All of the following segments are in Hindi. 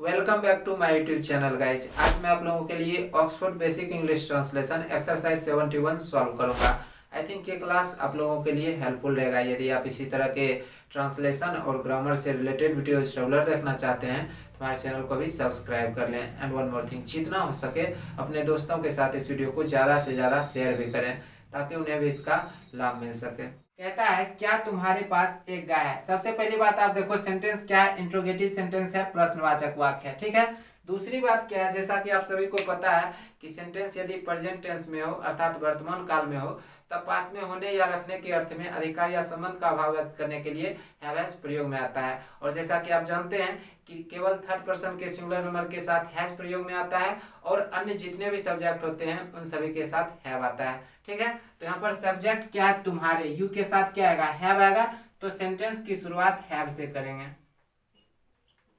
Welcome back to my YouTube channel guys. आज मैं आप लोगों के लिए Oxford basic English translation exercise 71 solve करूंगा। आई थिंक ये क्लास आप लोगों के लिए हेल्पफुल रहेगा। यदि आप इसी तरह के ट्रांसलेशन और ग्रामर से रिलेटेड वीडियोज रेगुलर देखना चाहते हैं तो हमारे चैनल को भी सब्सक्राइब कर लें। एंड वन मोर थिंग, जितना हो सके अपने दोस्तों के साथ इस वीडियो को ज़्यादा से ज़्यादा शेयर भी करें ताकि उन्हें भी इसका लाभ मिल सके। कहता है क्या तुम्हारे पास एक गाय है। सबसे पहली बात आप देखो, सेंटेंस क्या है, इंट्रोगेटिव सेंटेंस है, प्रश्नवाचक वाक्य है। ठीक है। दूसरी बात क्या है, जैसा कि आप सभी को पता है कि सेंटेंस यदि प्रेजेंट टेंस में हो अर्थात वर्तमान काल में हो तब पास में होने या रखने के अर्थ में अधिकार या संबंध का अभाव व्यक्त करने के लिए हैव हैज प्रयोग में आता है। और जैसा कि आप जानते हैं कि केवल थर्ड पर्सन के सिंगुलर नंबर के साथ हैज प्रयोग में आता है और अन्य जितने भी सब्जेक्ट होते हैं उन सभी के साथ हैव आता है। ठीक है। तो यहाँ पर सब्जेक्ट क्या है, तुम्हारे, यू के साथ क्या आएगा, हैव आएगा। तो सेंटेंस की शुरुआत हैव से करेंगे।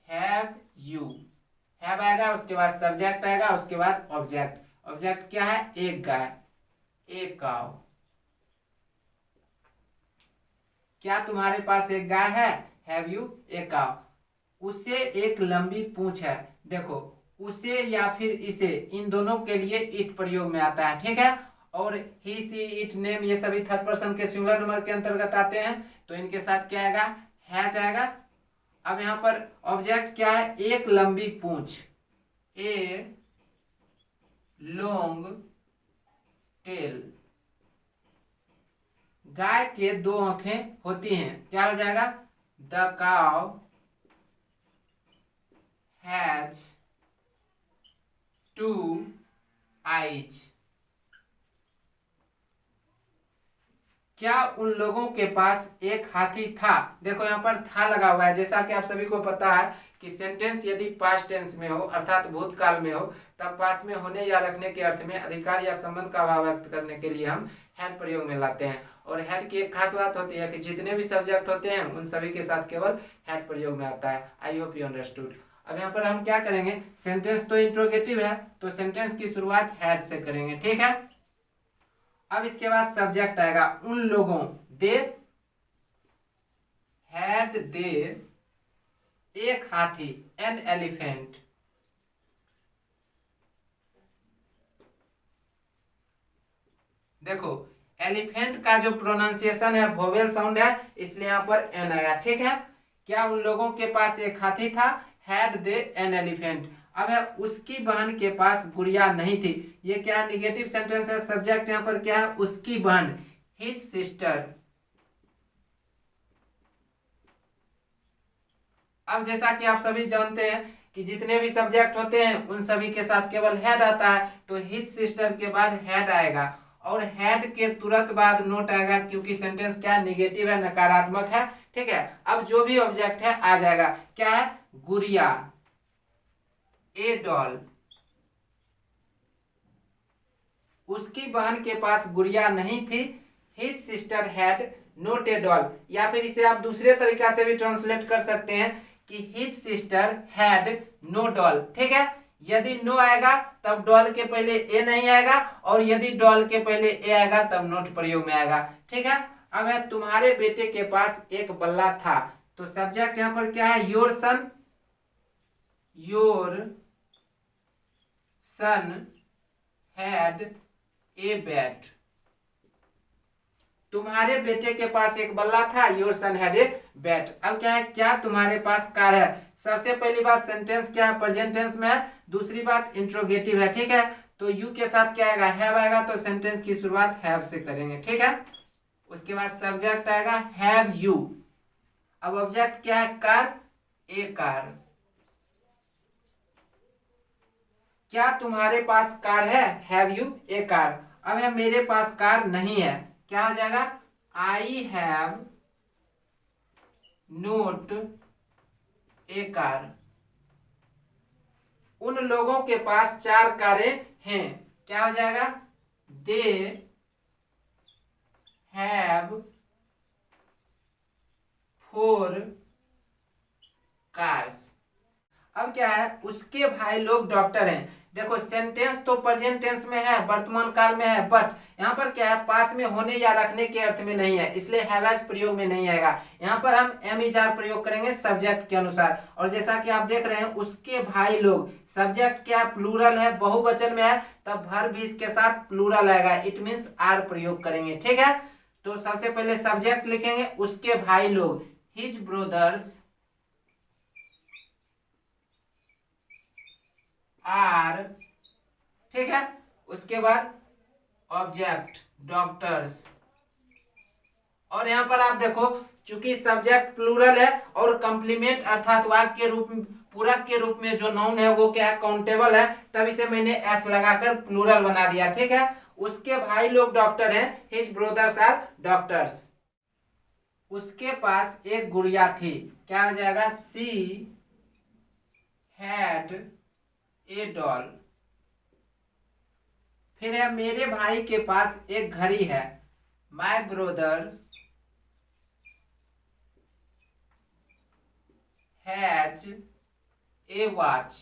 हैव यू, हैव आएगा, उसके बाद सब्जेक्ट आएगा, उसके बाद ऑब्जेक्ट। ऑब्जेक्ट क्या है, एक गाय, एक काव। क्या तुम्हारे पास एक गाय है, हैव यू ए काव। उसे एक लंबी पूंछ है। देखो, उसे या फिर इसे, इन दोनों के लिए इट प्रयोग में आता है। ठीक है। और ही सी इट नेम ये सभी थर्ड पर्सन के सिंगुलर नंबर के अंतर्गत आते हैं तो इनके साथ क्या आएगा, हैज आएगा। अब यहां पर ऑब्जेक्ट क्या है, एक लंबी पूंछ, ए लॉन्ग टेल। गाय के दो आंखें होती हैं, क्या हो जाएगा, the cow has two eyes. क्या उन लोगों के पास एक हाथी था। देखो यहाँ पर था लगा हुआ है। जैसा कि आप सभी को पता है कि सेंटेंस यदि पास्ट टेंस में हो अर्थात भूतकाल में हो तब पास में होने या रखने के अर्थ में अधिकार या संबंध का अभाव व्यक्त करने के लिए हम हैड प्रयोग में लाते हैं। और हैड की एक खास बात होती है कि जितने भी सब्जेक्ट होते हैं उन सभी के साथ केवल हैड प्रयोग में आता है। I hope you understood. अब यहाँ पर हम क्या करेंगे, सेंटेंस तो इंट्रोगेटिव है तो सेंटेंस की शुरुआत हैड से करेंगे। ठीक है। अब इसके बाद सब्जेक्ट आएगा, उन लोगों, दे हैड दे एक हाथी, एन एलिफेंट। देखो एलिफेंट का जो प्रोनाउंसिएशन है वोवेल साउंड है इसलिए यहां पर एन आया। ठीक है। क्या उन लोगों के पास एक हाथी था, हैड दे एन एलिफेंट। अब है उसकी बहन के पास गुड़िया नहीं थी। ये क्या निगेटिव सेंटेंस है, सब्जेक्ट यहां पर क्या है, उसकी बहन, हिज सिस्टर। अब जैसा कि आप सभी जानते हैं कि जितने भी सब्जेक्ट होते हैं उन सभी के साथ केवल हैड आता है तो हिज सिस्टर के बाद हैड आएगा और हैड के तुरंत बाद नोट आएगा क्योंकि सेंटेंस क्या निगेटिव है, नकारात्मक है। ठीक है। अब जो भी ऑब्जेक्ट है आ जाएगा, क्या है, गुड़िया, ए डॉल। उसकी बहन के पास गुड़िया नहीं थी, his sister had note A doll. या फिर इसे आप दूसरे तरीका से भी ट्रांसलेट कर सकते हैं कि his sister had no doll. ठीक है। यदि नो आएगा तब डॉल के पहले ए नहीं आएगा और यदि डॉल के पहले ए आएगा तब नोट प्रयोग में आएगा। ठीक है। अब है तुम्हारे बेटे के पास एक बल्ला था। तो सब्जेक्ट यहां पर क्या है, your son, your son had a bat. तुम्हारे बेटे के पास एक बल्ला था, your son had a bat. अब क्या है, क्या तुम्हारे पास कार है। सबसे पहली बात सेंटेंस क्या है, प्रेजेंट टेंस में है। दूसरी बात इंट्रोगेटिव है। ठीक है। तो यू के साथ क्या आएगा, हैव आएगा तो सेंटेंस की शुरुआत हैव से करेंगे। ठीक है। उसके बाद सब्जेक्ट आएगा हैव यू। अब ऑब्जेक्ट क्या है, कार, ए कार। क्या तुम्हारे पास कार है, हैव यू ए कार। अब है मेरे पास कार नहीं है, क्या हो जाएगा, I have note A car. उन लोगों के पास 4 कारें हैं, क्या हो जाएगा, दे हैव 4 कार्स। अब क्या है, उसके भाई लोग डॉक्टर हैं। देखो सेंटेंस तो प्रेजेंट टेंस में है, वर्तमान काल में है, बट यहाँ पर क्या है, पास में होने या रखने के अर्थ में नहीं है, इसलिए हैव हैज प्रयोग में नहीं आएगा। यहाँ पर हम एम इज आर प्रयोग करेंगे सब्जेक्ट के अनुसार। और जैसा कि आप देख रहे हैं उसके भाई लोग, सब्जेक्ट क्या प्लूरल है, बहुवचन में है, तब वर्ब भी इसके साथ प्लूरल आएगा, इट मीन्स आर प्रयोग करेंगे। ठीक है, तो सबसे पहले सब्जेक्ट लिखेंगे उसके भाई लोग, हिज ब्रोदर्स आर। ठीक है, उसके बाद ऑब्जेक्ट डॉक्टर्स। और यहां पर आप देखो चूंकि सब्जेक्ट प्लूरल है और कंप्लीमेंट अर्थात वाक्य के रूप में, पूरक के रूप में जो नाउन है वो क्या है, काउंटेबल है, तब इसे मैंने एस लगाकर प्लूरल बना दिया। ठीक है, उसके भाई लोग डॉक्टर हैं, हिज ब्रोदर्स आर डॉक्टर्स। उसके पास एक गुड़िया थी, क्या हो जाएगा, सी हैड ए डॉल। फिर है मेरे भाई के पास एक घड़ी है, my brother has a watch.